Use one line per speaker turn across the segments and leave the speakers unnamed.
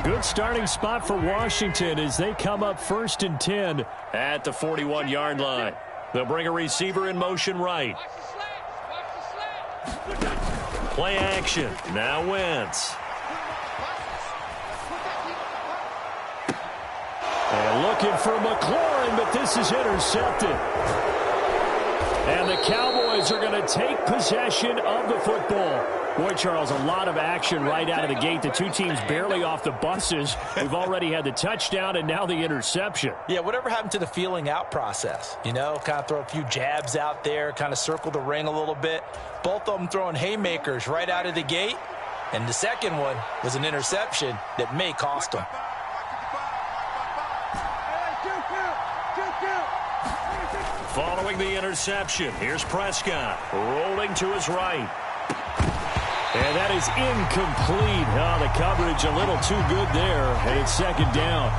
Good starting spot for Washington as they come up 1st and 10 at the 41-yard line. They'll bring a receiver in motion right. Play action. Now Wentz. And looking for McLaurin, but this is intercepted. And the Cowboys are going to take possession of the football. Boy, Charles, a lot of action right out of the gate. The two teams barely off the buses. We've already had the touchdown and now the interception.
Yeah, whatever happened to the feeling out process? You know, kind of throw a few jabs out there, kind of circle the ring a little bit. Both of them throwing haymakers right out of the gate. And the second one was an interception that may cost them.
Following the interception, here's Prescott rolling to his right. And that is incomplete. Oh, the coverage a little too good there, and it's 2nd down.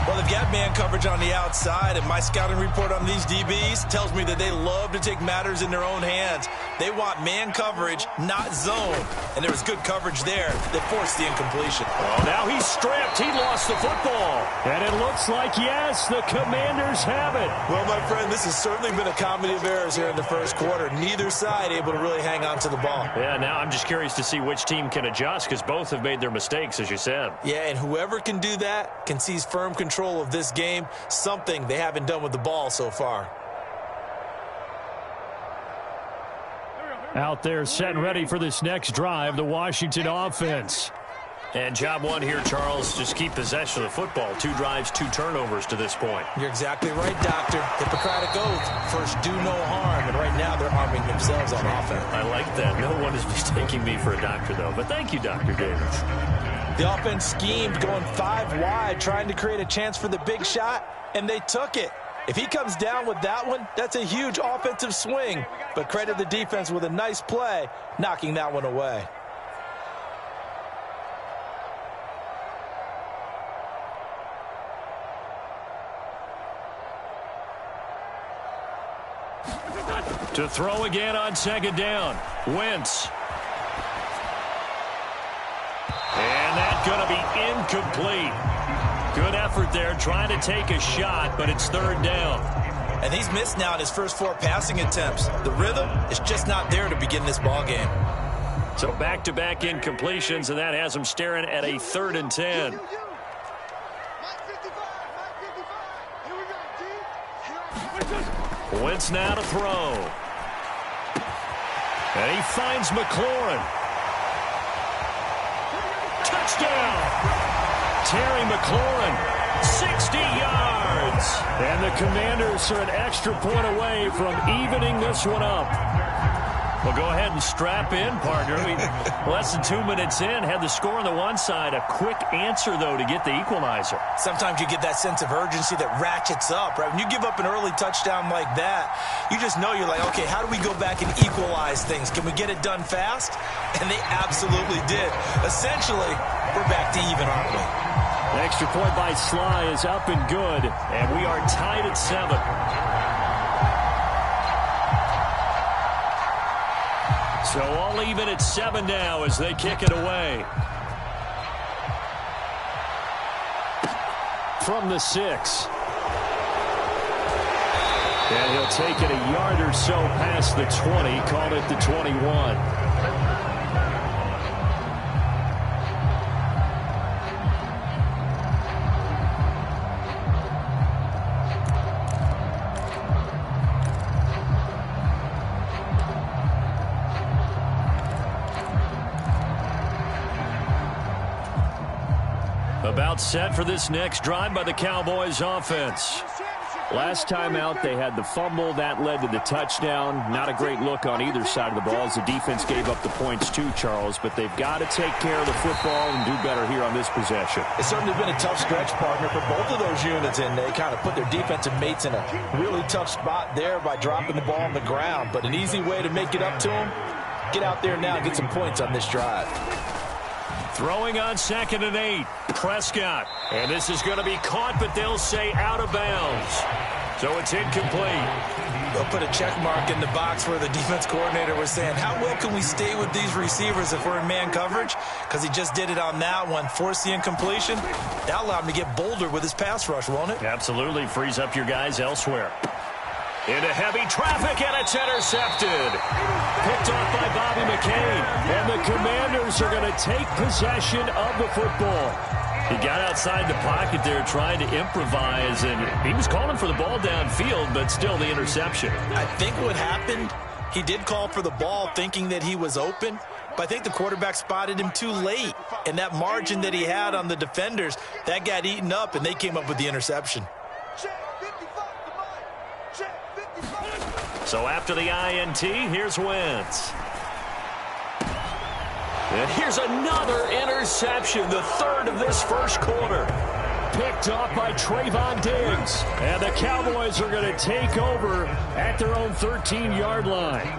Well, they've got man coverage on the outside, and my scouting report on these DBs tells me that they love to take matters in their own hands. They want man coverage, not zone. And there was good coverage there that forced the incompletion.
Oh, now he's stripped. He lost the football. And it looks like, yes, the Commanders have it.
Well, my friend, this has certainly been a comedy of errors here in the first quarter. Neither side able to really hang on to the ball.
Yeah, now I'm just curious to see which team can adjust because both have made their mistakes, as you said.
Yeah, and whoever can do that can seize firm control of this game, something they haven't done with the ball so far.
Out there set and ready for this next drive, the Washington offense. And job one here, Charles, just keep possession of the football. 2 drives, 2 turnovers to this point.
You're exactly right, Doctor. Hippocratic oath. First, do no harm. And right now, they're arming themselves on offense.
I like that. No one is mistaking me for a doctor, though. But thank you, Dr. Davis.
The offense schemed, going 5 wide, trying to create a chance for the big shot, and they took it. If he comes down with that one, that's a huge offensive swing. But credit the defense with a nice play, knocking that one away.
To throw again on 2nd down. Wentz. And that's going to be incomplete. Good effort there trying to take a shot, but it's 3rd down.
And he's missed now in his first 4 passing attempts. The rhythm is just not there to begin this ball game.
So back-to-back incompletions, and that has him staring at a 3rd and 10. Wentz now to throw. And he finds McLaurin. Touchdown! Terry McLaurin, 60 yards. And the Commanders are an extra point away from evening this one up. Well, go ahead and strap in, partner. Less than 2 minutes in, had the score on the one side. A quick answer, though, to get the equalizer.
Sometimes you get that sense of urgency that ratchets up, right? When you give up an early touchdown like that, you just know you're like, okay, how do we go back and equalize things? Can we get it done fast? And they absolutely did. Essentially, we're back to even, aren't we?
The extra point by Sly is up and good, and we are tied at 7. So all even at 7 now as they kick it away. From the 6. And he'll take it a yard or so past the 20, call it the 21. About set for this next drive by the Cowboys offense. Last time out, they had the fumble. That led to the touchdown. Not a great look on either side of the ball as the defense gave up the points too, Charles. But they've got to take care of the football and do better here on this possession.
It's certainly been a tough stretch, partner, for both of those units, and they kind of put their defensive mates in a really tough spot there by dropping the ball on the ground. But an easy way to make it up to them, get out there now and get some points on this drive.
Throwing on 2nd and 8. Prescott. And this is going to be caught, but they'll say out of bounds. So it's incomplete.
They'll put a check mark in the box where the defense coordinator was saying, how well can we stay with these receivers if we're in man coverage? Because he just did it on that one, forced the incompletion. That allowed him to get bolder with his pass rush, won't it?
Absolutely. Frees up your guys elsewhere. Into heavy traffic, and it's intercepted. Picked off by Bobby McCain. And the Commanders are going to take possession of the football. He got outside the pocket there trying to improvise, and he was calling for the ball downfield, but still the interception.
I think what happened, he did call for the ball thinking that he was open, but I think the quarterback spotted him too late. And that margin that he had on the defenders, that got eaten up, and they came up with the interception.
So after the INT, here's Wentz. And here's another interception, the third of this first quarter. Picked off by Trayvon Diggs. And the Cowboys are going to take over at their own 13-yard line.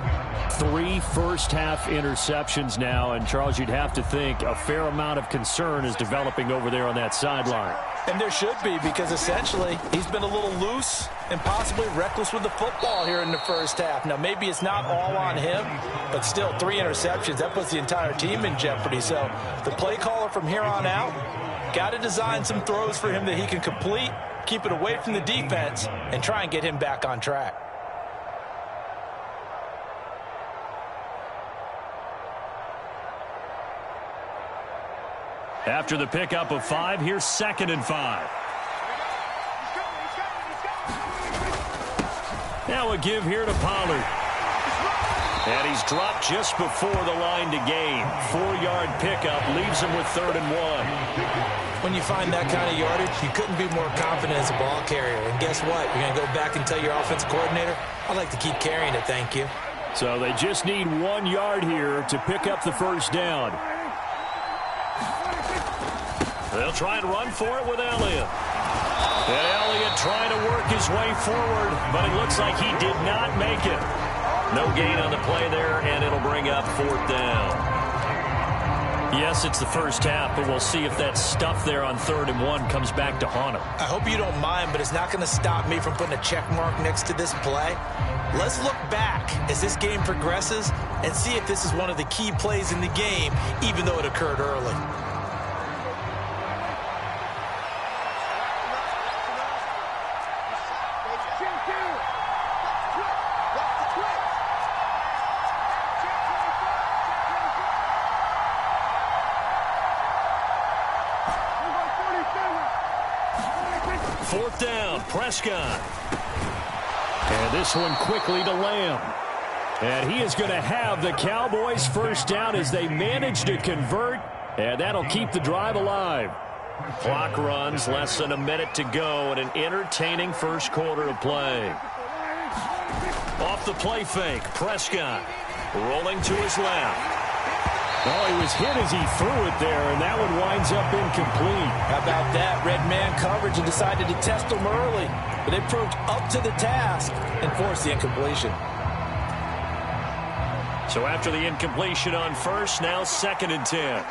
3 first-half interceptions now, and Charles, you'd have to think a fair amount of concern is developing over there on that sideline.
And there should be, because essentially he's been a little loose and possibly reckless with the football here in the first half. Now, maybe it's not all on him, but still 3 interceptions. That puts the entire team in jeopardy. So the play caller from here on out got to design some throws for him that he can complete, keep it away from the defense, and try and get him back on track.
After the pickup of 5, here's 2nd and 5. Now a give here to Pollard. And he's dropped just before the line to gain. 4-yard pickup leaves him with 3rd and 1.
When you find that kind of yardage, you couldn't be more confident as a ball carrier. And guess what? You're going to go back and tell your offensive coordinator, I'd like to keep carrying it, thank you.
So they just need 1 yard here to pick up the first down. They'll try and run for it with Elliott. And Elliott trying to work his way forward, but it looks like he did not make it. No gain on the play there, and it'll bring up 4th down. Yes, it's the first half, but we'll see if that stuff there on 3rd and 1 comes back to haunt him.
I hope you don't mind, but it's not going to stop me from putting a check mark next to this play. Let's look back as this game progresses and see if this is one of the key plays in the game, even though it occurred early.
Fourth down, Prescott. And this one quickly to Lamb. And he is going to have the Cowboys first down as they manage to convert. And that'll keep the drive alive. Clock runs, less than a minute to go in an entertaining first quarter of play. Off the play fake, Prescott rolling to his left. Well, he was hit as he threw it there, and that one winds up incomplete.
How about that? Red man coverage and decided to test him early. But they proved up to the task and forced the incompletion.
So after the incompletion on first, now 2nd and 10.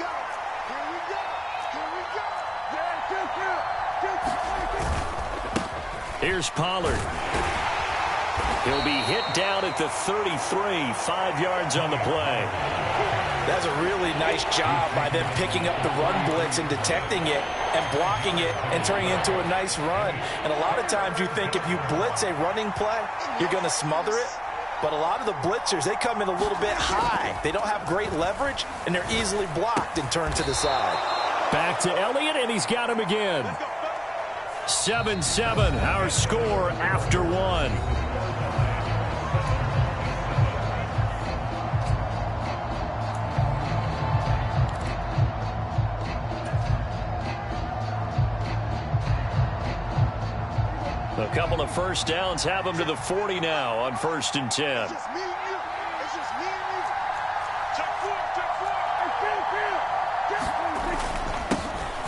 Here's Pollard. He'll be hit down at the 33, 5 yards on the play.
That's a really nice job by them picking up the run blitz and detecting it and blocking it and turning it into a nice run. And a lot of times you think if you blitz a running play, you're going to smother it. But a lot of the blitzers, they come in a little bit high. They don't have great leverage, and they're easily blocked and turned to the side.
Back to Elliott, and he's got him again. 7-7, our score after 1. A couple of first downs have them to the 40 now on 1st and 10.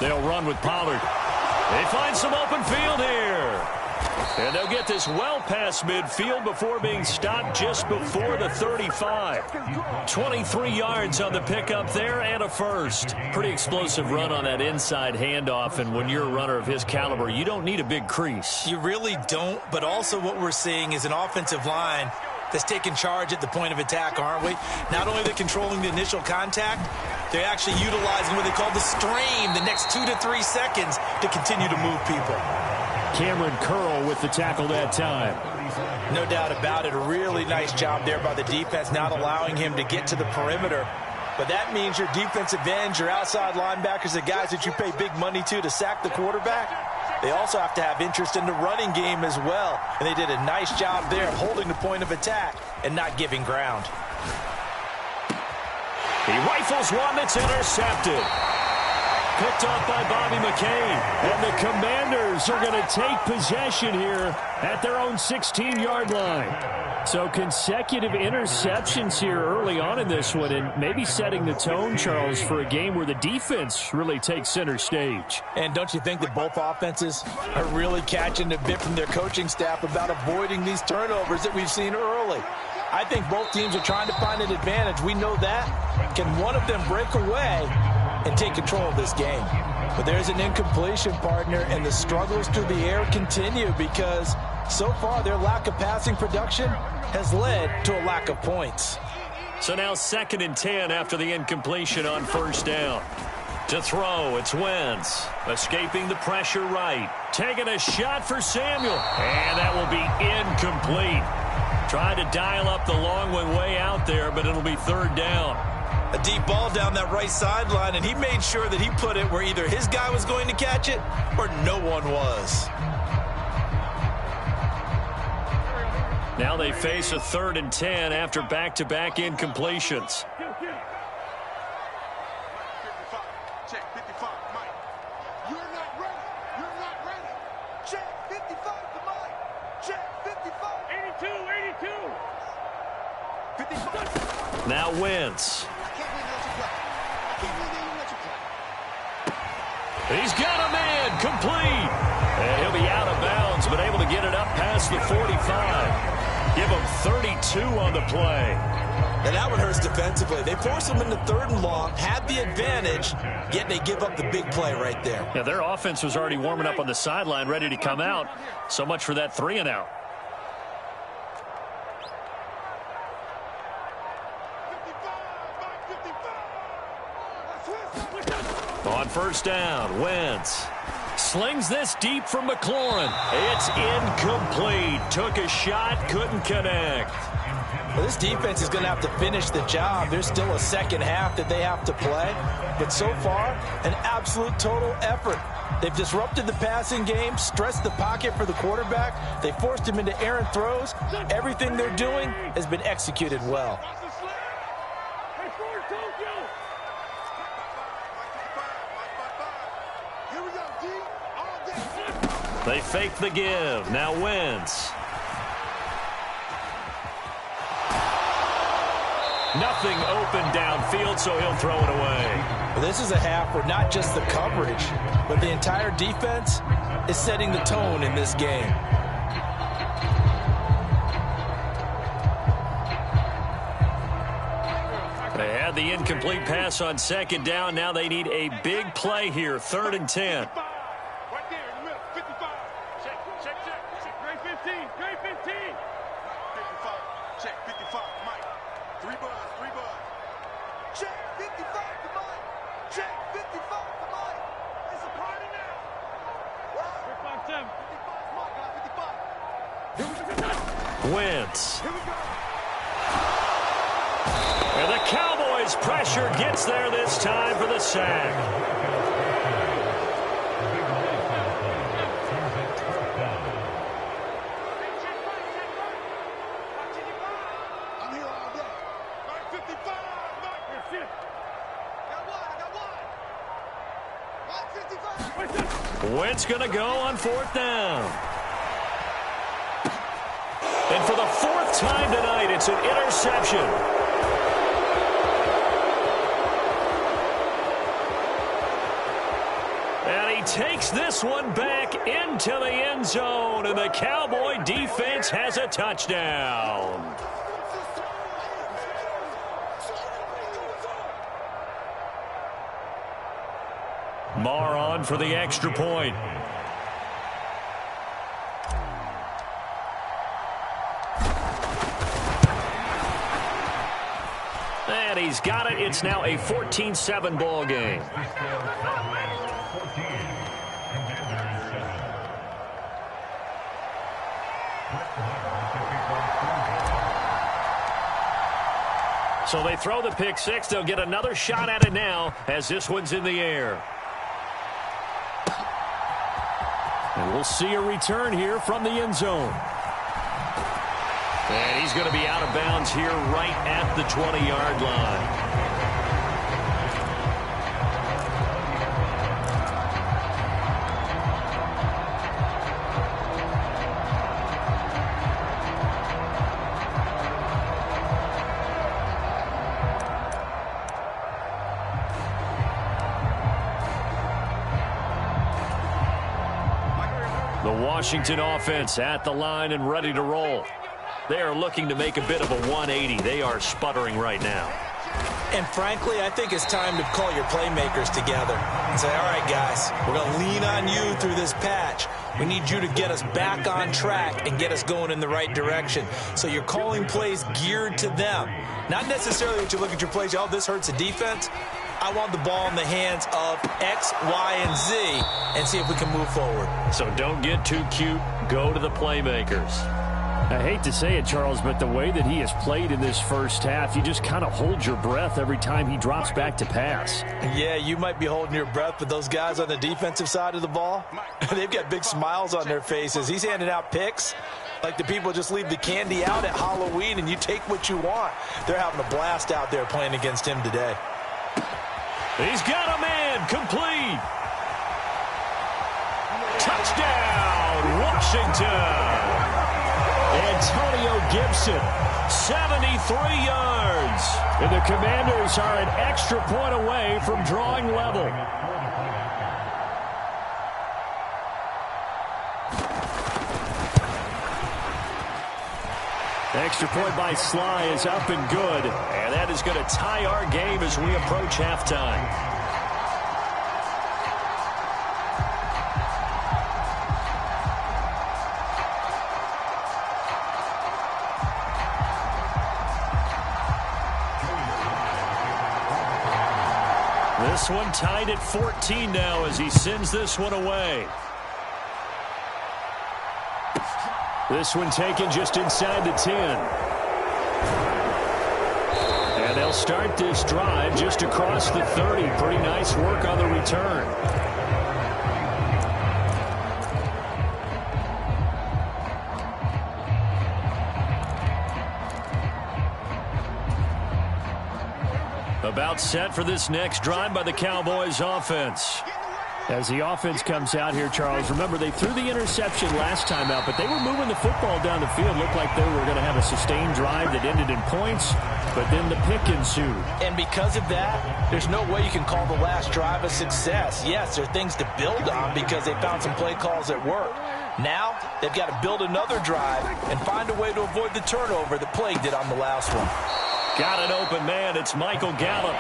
They'll run with Pollard. They find some open field here. And they'll get this well past midfield before being stopped just before the 35. 23 yards on the pickup there and a first. Pretty explosive run on that inside handoff, and when you're a runner of his caliber, you don't need a big crease.
You really don't, but also what we're seeing is an offensive line that's taking charge at the point of attack, aren't we? Not only are they controlling the initial contact, they're actually utilizing what they call the stream, the next 2 to 3 seconds, to continue to move people.
Cameron Curl with the tackle that time.
No doubt about it. A really nice job there by the defense, not allowing him to get to the perimeter. But that means your defensive ends, your outside linebackers, the guys that you pay big money to sack the quarterback, they also have to have interest in the running game as well. And they did a nice job there of holding the point of attack and not giving ground.
He rifles one that's intercepted. Picked off by Bobby McCain. And the Commanders are going to take possession here at their own 16-yard line. So consecutive interceptions here early on in this one, and maybe setting the tone, Charles, for a game where the defense really takes center stage.
And don't you think that both offenses are really catching a bit from their coaching staff about avoiding these turnovers that we've seen early? I think both teams are trying to find an advantage. We know that. Can one of them break away and take control of this game? But there's an incompletion, partner, and the struggles through the air continue because so far their lack of passing production has led to a lack of points.
So now 2nd and 10 after the incompletion on first down. To throw, it's Wentz. Escaping the pressure right. Taking a shot for Samuel. And that will be incomplete. Trying to dial up the long one way out there, but it'll be 3rd down.
A deep ball down that right sideline, and he made sure that he put it where either his guy was going to catch it or no one was.
Now they face a 3rd and 10 after back-to-back incompletions. Now Wentz. He's got a man, complete. And he'll be out of bounds, but able to get it up past the 45. Give him 32 on the play.
And that one hurts defensively. They force him into 3rd and long, had the advantage, yet they give up the big play right there.
Yeah, their offense was already warming up on the sideline, ready to come out. So much for that 3 and out. On first down, Wentz slings this deep from McLaurin. It's incomplete. Took a shot, couldn't connect.
Well, this defense is going to have to finish the job. There's still a second half that they have to play. But so far, an absolute total effort. They've disrupted the passing game, stressed the pocket for the quarterback. They forced him into errant throws. Everything they're doing has been executed well.
They fake the give. Now Wentz. Nothing open downfield, so he'll throw it away.
Well, this is a half where not just the coverage, but the entire defense is setting the tone in this game.
They had the incomplete pass on 2nd down. Now they need a big play here, 3rd and 10. Wentz. And the Cowboys' pressure gets there this time for the sack. Wentz going to go on 4th down. And for the 4th time tonight, it's an interception. And he he takes this one back into the end zone, and the Cowboy defense has a touchdown. Marr on for the extra point. And he's got it. It's now a 14-7 ball game. So they throw the pick six. They'll get another shot at it now as this one's in the air. And we'll see a return here from the end zone. And he's going to be out of bounds here right at the 20-yard line. The Washington offense at the line and ready to roll. They are looking to make a bit of a 180. They are sputtering right now.
And frankly, I think it's time to call your playmakers together and say, all right, guys, we're going to lean on you through this patch. We need you to get us back on track and get us going in the right direction. So you're calling plays geared to them. Not necessarily that you look at your plays, oh, this hurts the defense. I want the ball in the hands of X, Y, and Z and see if we can move forward.
So don't get too cute. Go to the playmakers.
I hate to say it, Charles, but the way that he has played in this first half, you just kind of hold your breath every time he drops back to pass.
Yeah, you might be holding your breath, but those guys on the defensive side of the ball, they've got big smiles on their faces. He's handing out picks like the people just leave the candy out at Halloween and you take what you want. They're having a blast out there playing against him today.
He's got a man complete. Touchdown, Washington. Antonio Gibson, 73 yards. And the Commanders are an extra point away from drawing level. Extra point by Sly is up and good. And that is going to tie our game as we approach halftime. This one tied at 14 now as he sends this one away. This one taken just inside the 10. And they'll start this drive just across the 30. Pretty nice work on the return. About set for this next drive by the Cowboys offense.
As the offense comes out here, Charles, remember they threw the interception last time out, but they were moving the football down the field. Looked like they were going to have a sustained drive that ended in points, but then the pick ensued.
And because of that, there's no way you can call the last drive a success. Yes, there are things to build on because they found some play calls that work. Now, they've got to build another drive and find a way to avoid the turnover that plagued it on the last one.
Got an open man. It's Michael Gallup.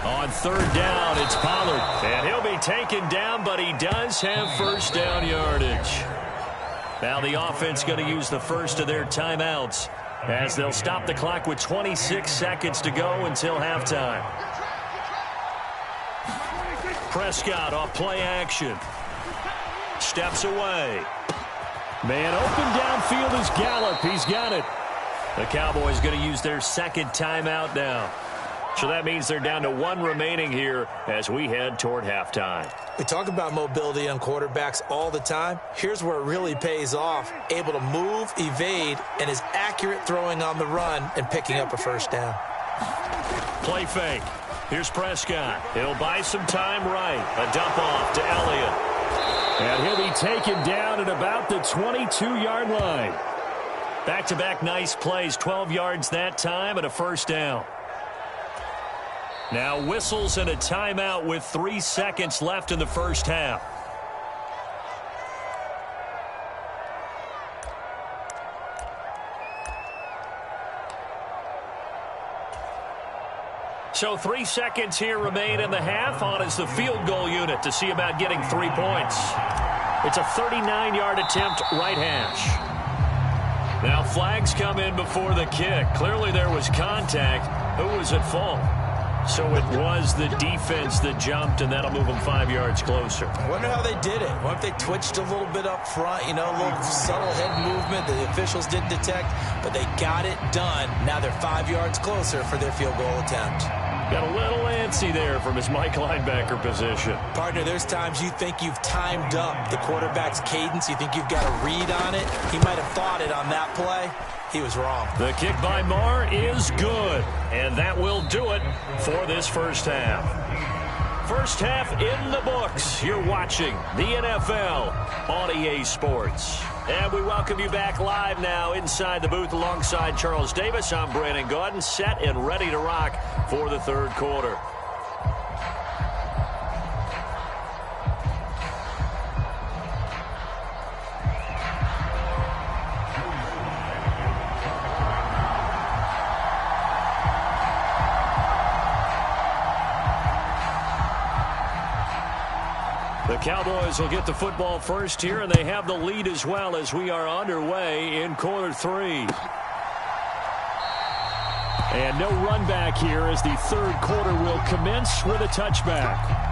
On third down, it's Pollard. And he'll be taken down, but he does have first down yardage. Now the offense going to use the first of their timeouts as they'll stop the clock with 26 seconds to go until halftime. Prescott off play action. Steps away. Man open downfield is Gallup. He's got it. The Cowboys going to use their second timeout now. So that means they're down to one remaining here as we head toward halftime.
We talk about mobility on quarterbacks all the time. Here's where it really pays off. Able to move, evade, and is accurate throwing on the run and picking up a first down.
Play fake. Here's Prescott. He'll buy some time right. A dump off to Elliott. And he'll be taken down at about the 22-yard line. Back-to-back nice plays. 12 yards that time and a first down. Now whistles and a timeout with 3 seconds left in the first half. So 3 seconds here remain in the half. On is the field goal unit to see about getting 3 points. It's a 39-yard attempt, right hash. Now flags come in before the kick. Clearly there was contact. Who was at fault? So it was the defense that jumped, and that'll move them 5 yards closer.
I wonder how they did it. What if they twitched a little bit up front, you know, a little subtle head movement the officials didn't detect, but they got it done. Now they're 5 yards closer for their field goal attempt.
Got a little antsy there from his Mike linebacker position.
Partner, there's times you think you've timed up the quarterback's cadence. You think you've got a read on it. He might have thought it on that play. He was wrong.
The kick by Marr is good, and that will do it for this first half. First half in the books. You're watching the NFL on EA Sports. And we welcome you back live now inside the booth alongside Charles Davis. I'm Brandon Gaudin, set and ready to rock for the third quarter. The Cowboys will get the football first here, and they have the lead as well as we are underway in quarter 3. And no run back here as the third quarter will commence with a touchback.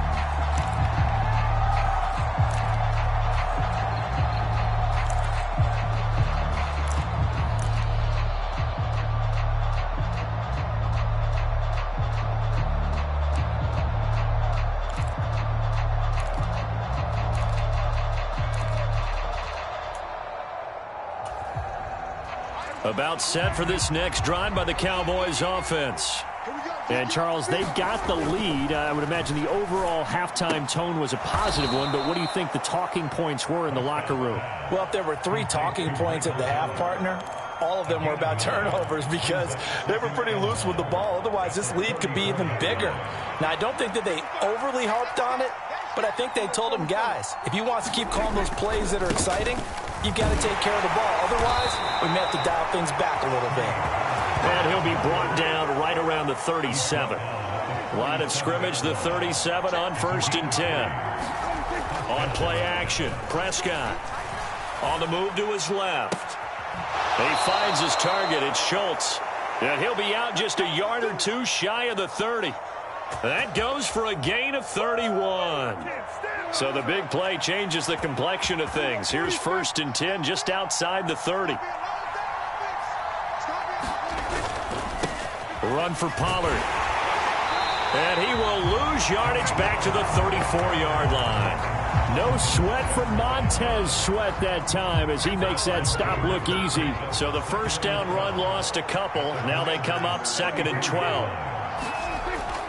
About set for this next drive by the Cowboys offense. And, Charles, they've got the lead. I would imagine the overall halftime tone was a positive one, but what do you think the talking points were in the locker room?
Well, if there were 3 talking points at the half, partner, all of them were about turnovers because they were pretty loose with the ball. Otherwise, this lead could be even bigger. Now, I don't think that they overly harped on it, but I think they told them, guys, if you want to keep calling those plays that are exciting, you've got to take care of the ball. Otherwise, we may have to dial things back a little bit.
And he'll be brought down right around the 37. Line of scrimmage, the 37 on 1st and 10. On play action, Prescott. On the move to his left. He finds his target. It's Schultz. And he'll be out just a yard or 2 shy of the 30. That goes for a gain of 31. So the big play changes the complexion of things. Here's 1st and 10 just outside the 30. Run for Pollard. And he will lose yardage back to the 34-yard line. No sweat from Montez Sweat that time as he makes that stop look easy. So the first down run lost a couple. Now they come up 2nd and 12.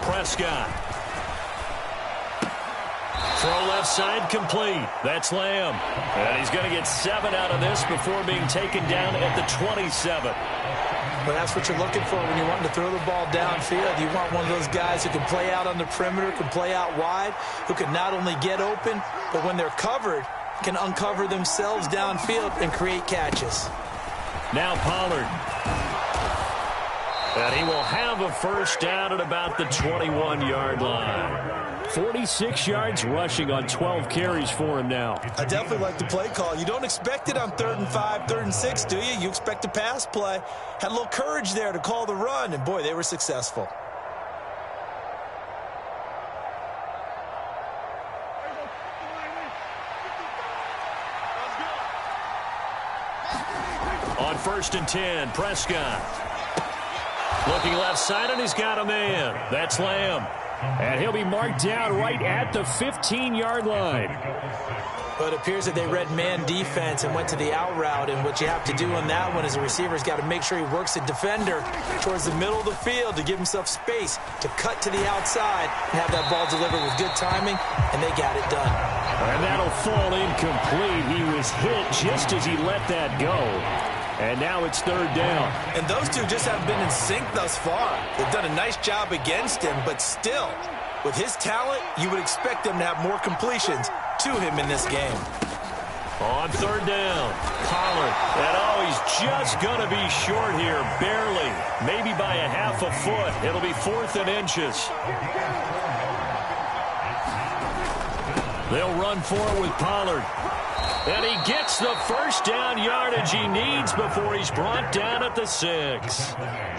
Prescott. Throw left side complete. That's Lamb. And he's going to get 7 out of this before being taken down at the 27.
But that's what you're looking for when you're wanting to throw the ball downfield. You want one of those guys who can play out on the perimeter, can play out wide, who can not only get open, but when they're covered, can uncover themselves downfield and create catches.
Now Pollard. And he will have a first down at about the 21-yard line. 46 yards rushing on 12 carries for him now.
I definitely like the play call. You don't expect it on 3rd and 5, 3rd and 6, do you? You expect a pass play. Had a little courage there to call the run, and boy, they were successful.
On 1st and 10, Prescott. Looking left side, and he's got a man. That's Lamb. And he'll be marked down right at the 15-yard line.
But it appears that they read man defense and went to the out route. And what you have to do on that one as a receiver is got to make sure he works the defender towards the middle of the field to give himself space to cut to the outside and have that ball delivered with good timing, and they got it done.
And that'll fall incomplete. He was hit just as he let that go.
And now it's third down.
And those two just haven't been in sync thus far. They've done a nice job against him, but still, with his talent, you would expect them to have more completions to him in this game.
On third down, Pollard. And he's just going to be short here, barely. Maybe by a half a foot. It'll be 4th and inches. They'll run for it with Pollard. And he gets the first down yardage he needs before he's brought down at the 6.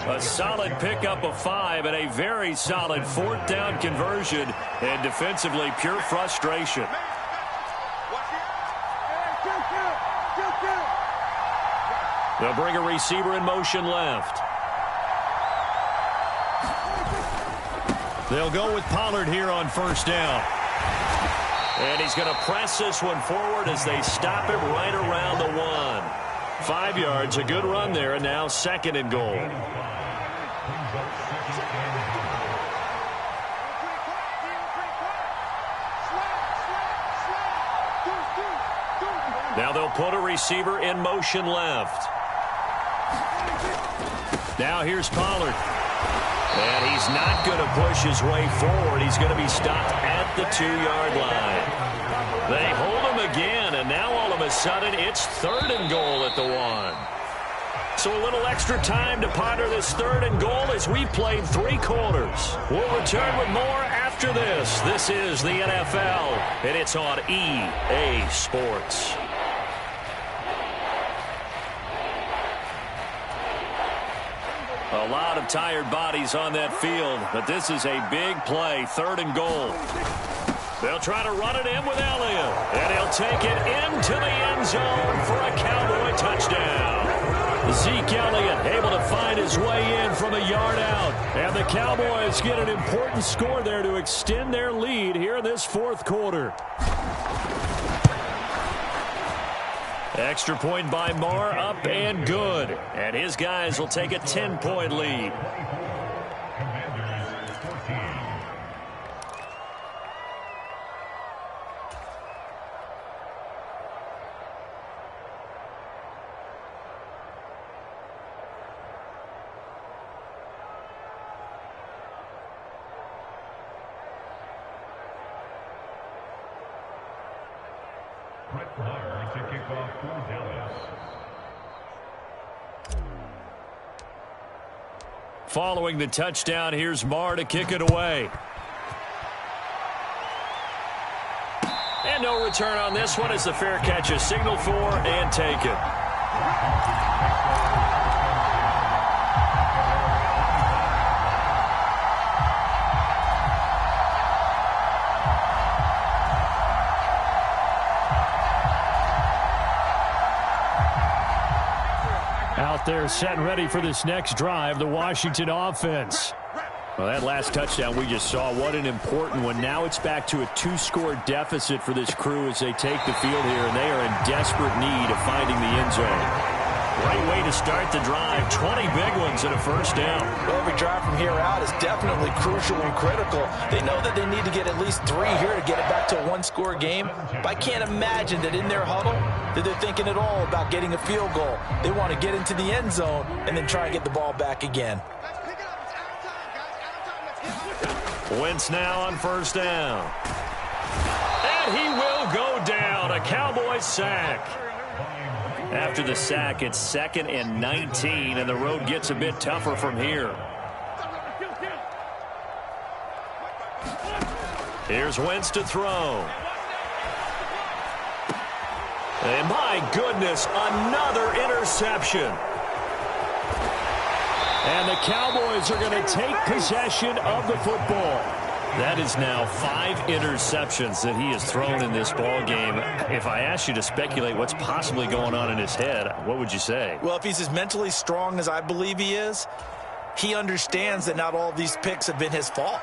A solid pickup of 5 and a very solid 4th down conversion. And defensively, pure frustration. They'll bring a receiver in motion left. They'll go with Pollard here on first down. And he's going to press this one forward as they stop him right around the 1. 5 yards, a good run there, and now 2nd and goal. Now they'll put a receiver in motion left. Now here's Pollard. And he's not going to push his way forward. He's going to be stopped at the 2-yard line. They hold him again, and now all of a sudden it's 3rd and goal at the 1. So a little extra time to ponder this 3rd and goal as we played 3 quarters. We'll return with more after this. This is the NFL, and it's on EA Sports. A lot of tired bodies on that field, but this is a big play, 3rd and goal. They'll try to run it in with Elliott, and he'll take it into the end zone for a Cowboy touchdown. Zeke Elliott able to find his way in from a yard out, and the Cowboys get an important score there to extend their lead here in this 4th quarter. Extra point by Marr, up and good. And his guys will take a 10-point lead. Following the touchdown, here's Marr to kick it away. And no return on this one as the fair catch is signaled for and taken. Out there set and ready for this next drive, the Washington offense. Well, that last touchdown we just saw, what an important one. Now it's back to a 2-score deficit for this crew as they take the field here, and they are in desperate need of finding the end zone. Great way to start the drive. 20 big ones and a first down.
Well, every drive from here out is definitely crucial and critical. They know that they need to get at least 3 here to get it back to a 1-score game. But I can't imagine that in their huddle that they're thinking at all about getting a field goal. They want to get into the end zone and then try and get the ball back again.
Wentz now on first down. And he will go down. A Cowboys sack. After the sack, it's 2nd and 19, and the road gets a bit tougher from here. Here's Wentz to throw. And my goodness, another interception. And the Cowboys are going to take possession of the football. That is now 5 interceptions that he has thrown in this ball game. If I asked you to speculate what's possibly going on in his head, what would you say?
Well, if he's as mentally strong as I believe he is, he understands that not all of these picks have been his fault.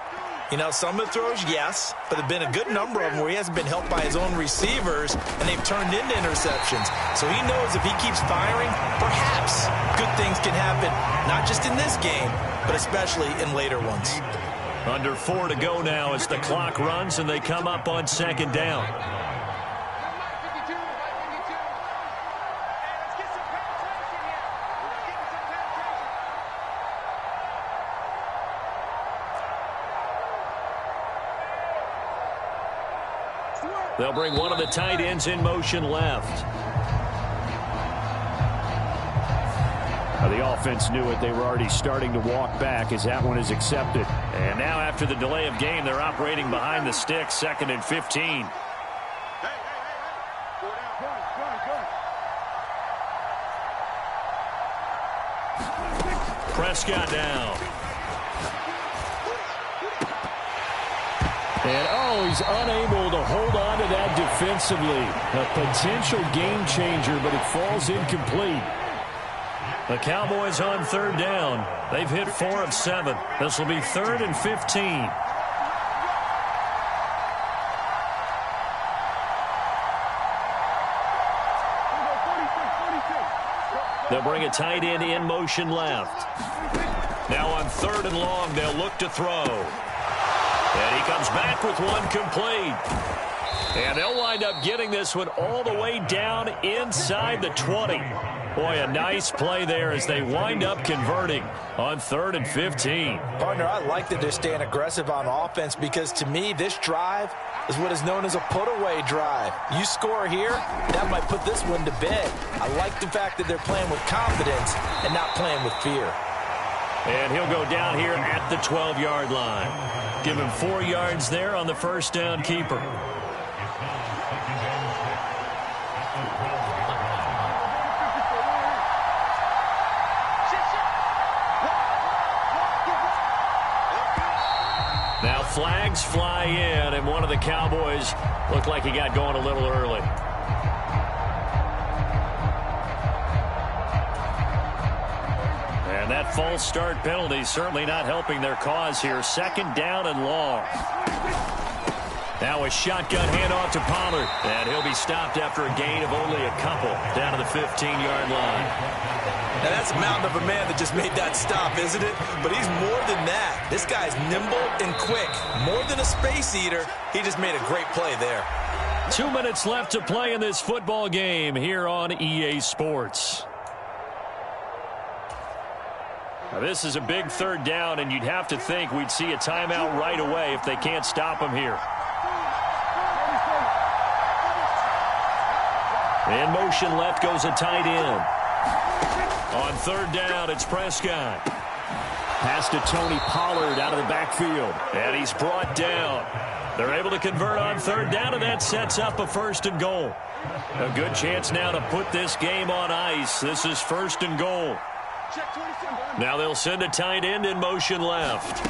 You know, some of the throws, yes, but there have been a good number of them where he hasn't been helped by his own receivers, and they've turned into interceptions. So he knows if he keeps firing, perhaps good things can happen, not just in this game, but especially in later ones.
Under 4 to go now as the clock runs and they come up on 2nd down. They'll bring one of the tight ends in motion left.
The offense knew it. They were already starting to walk back as that one is accepted.
And now after the delay of game, they're operating behind the sticks, 2nd and 15. Prescott down.
And, he's unable to hold on to that defensively. A potential game changer, but it falls incomplete.
The Cowboys on 3rd down. They've hit 4 of 7. This will be 3rd and 15. They'll bring a tight end in motion left. Now on 3rd and long, they'll look to throw. And he comes back with one complete. And they'll wind up getting this one all the way down inside the 20. Boy, a nice play there as they wind up converting on 3rd and 15.
Partner, I like that they're staying aggressive on offense because to me, this drive is what is known as a put-away drive. You score here, that might put this one to bed. I like the fact that they're playing with confidence and not playing with fear.
And he'll go down here at the 12-yard line. Give him 4 yards there on the first down keeper. Now flags fly in, and one of the Cowboys looked like he got going a little early. And that false start penalty certainly not helping their cause here. 2nd down and long. Now a shotgun handoff to Pollard, and he'll be stopped after a gain of only a couple down to the 15-yard line.
Now that's a mountain of a man that just made that stop, isn't it? But he's more than that. This guy's nimble and quick. More than a space eater, he just made a great play there.
2 minutes left to play in this football game here on EA Sports. Now this is a big 3rd down, and you'd have to think we'd see a timeout right away if they can't stop him here. In motion left goes a tight end. On 3rd down, it's Prescott.
Pass to Tony Pollard out of the backfield.
And he's brought down. They're able to convert on 3rd down, and that sets up a 1st and goal. A good chance now to put this game on ice. This is 1st and goal. Now they'll send a tight end in motion left.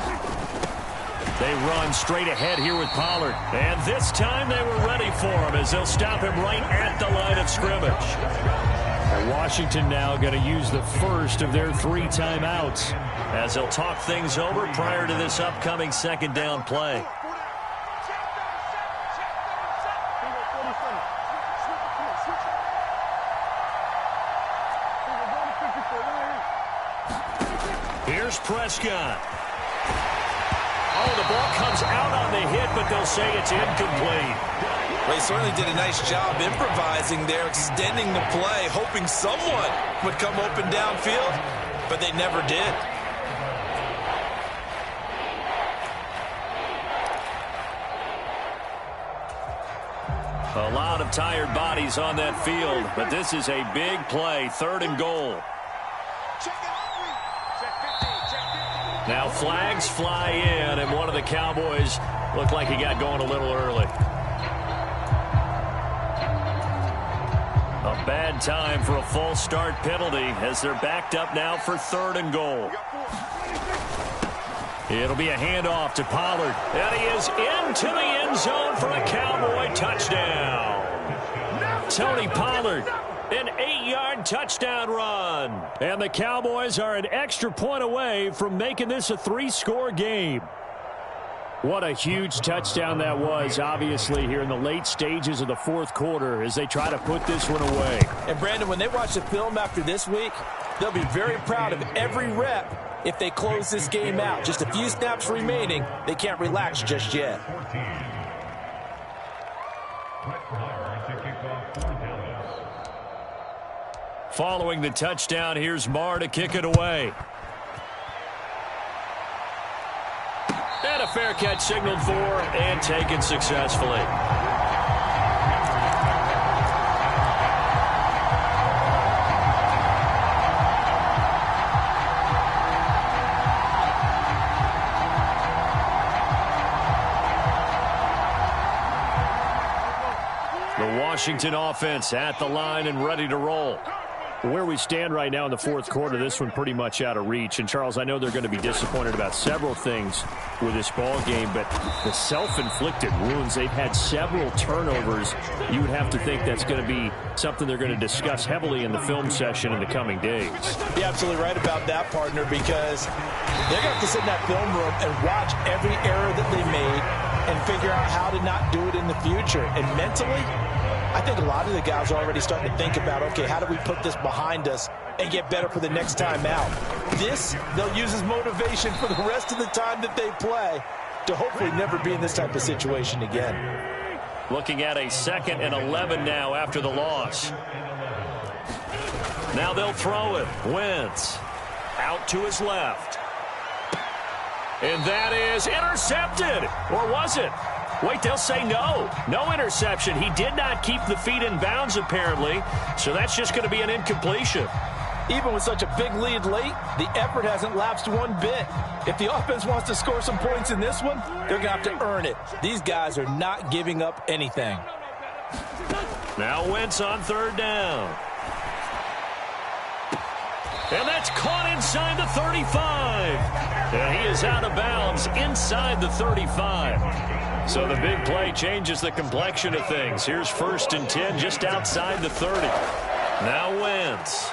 They run straight ahead here with Pollard. And this time they were ready for him as they'll stop him right at the line of scrimmage.
And Washington now going to use the first of their 3 timeouts
as they'll talk things over prior to this upcoming 2nd down play. Here's Prescott. Oh, the ball comes out on the hit, but they'll say it's incomplete.
Well, he certainly did a nice job improvising there, extending the play, hoping someone would come open downfield, but they never did.
A lot of tired bodies on that field, but this is a big play, 3rd and goal. Now flags fly in, and one of the Cowboys looked like he got going a little early. A bad time for a false start penalty as they're backed up now for 3rd and goal. It'll be a handoff to Pollard, and he is into the end zone for a Cowboy touchdown. Tony Pollard, an 8-yard touchdown run. And the Cowboys are an extra point away from making this a 3-score game.
What a huge touchdown that was, obviously, here in the late stages of the 4th quarter as they try to put this one away.
And, Brandon, when they watch the film after this week, they'll be very proud of every rep if they close this game out. Just a few snaps remaining. They can't relax just yet.
Following the touchdown, here's Marr to kick it away. And a fair catch signaled for and taken successfully.
Washington offense at the line and ready to roll. Where we stand right now in the fourth quarter, this one pretty much out of reach. And, Charles, I know they're going to be disappointed about several things with this ball game, but the self-inflicted wounds, they've had several turnovers. You would have to think that's going to be something they're going to discuss heavily in the film session in the coming days.
You're absolutely right about that, partner, because they're going to have to sit in that film room and watch every error that they made and figure out how to not do it in the future. And mentally, I think a lot of the guys are already starting to think about, okay, how do we put this behind us and get better for the next time out? This, they'll use as motivation for the rest of the time that they play to hopefully never be in this type of situation again.
Looking at a 2nd and 11 now after the loss. Now they'll throw it. Wentz out to his left. And that is intercepted. Or was it? Wait, they'll say no. No interception. He did not keep the feet in bounds, apparently. So that's just going to be an incompletion.
Even with such a big lead late, the effort hasn't lapsed one bit. If the offense wants to score some points in this one, they're going to have to earn it. These guys are not giving up anything.
Now Wentz on 3rd down. And that's caught inside the 35. And he is out of bounds inside the 35. So the big play changes the complexion of things. Here's 1st and 10 just outside the 30. Now Wentz.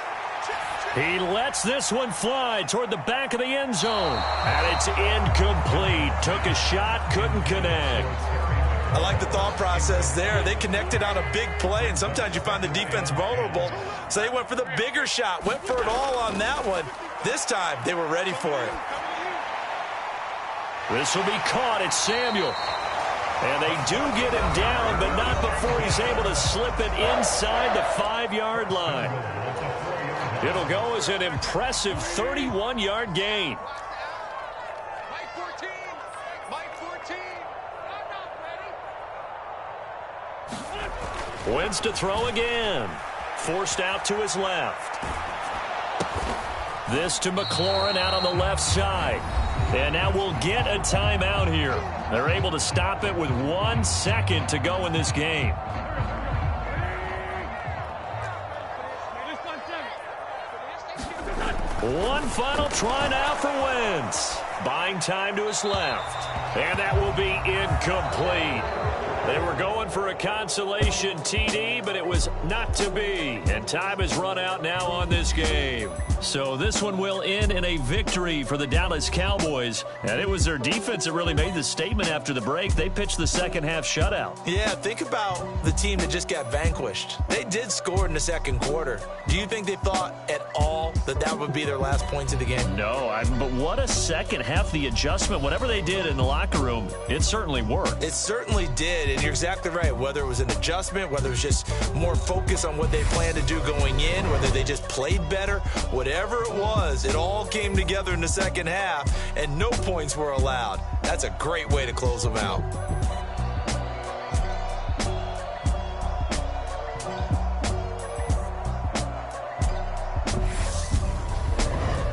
He lets this one fly toward the back of the end zone. And it's incomplete. Took a shot, couldn't connect.
I like the thought process there. They connected on a big play, and sometimes you find the defense vulnerable. So they went for the bigger shot, went for it all on that one. This time, they were ready for it.
This will be caught. It's Samuel. And they do get him down, but not before he's able to slip it inside the 5-yard line. It'll go as an impressive 31-yard gain. Wentz to throw again. Forced out to his left. This to McLaurin out on the left side. And now we'll get a timeout here. They're able to stop it with 1 second to go in this game. One final try now for Wentz. Buying time to his left. And that will be incomplete. They were going for a consolation TD, but it was not to be. And time has run out now on this game. So this one will end in a victory for the Dallas Cowboys. And it was their defense that really made the statement after the break. They pitched the second-half shutout.
Yeah, think about the team that just got vanquished. They did score in the second quarter. Do you think they thought at all that that would be their last points of the game?
No, but what a second half. The adjustment, whatever they did in the locker room, it certainly worked.
It certainly did, and you're exactly right. Whether it was an adjustment, whether it was just more focus on what they planned to do going in, whether they just played better, whatever it was, it all came together in the second half, and no points were allowed. That's a great way to close them out.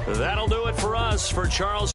That'll do it for us. For Charles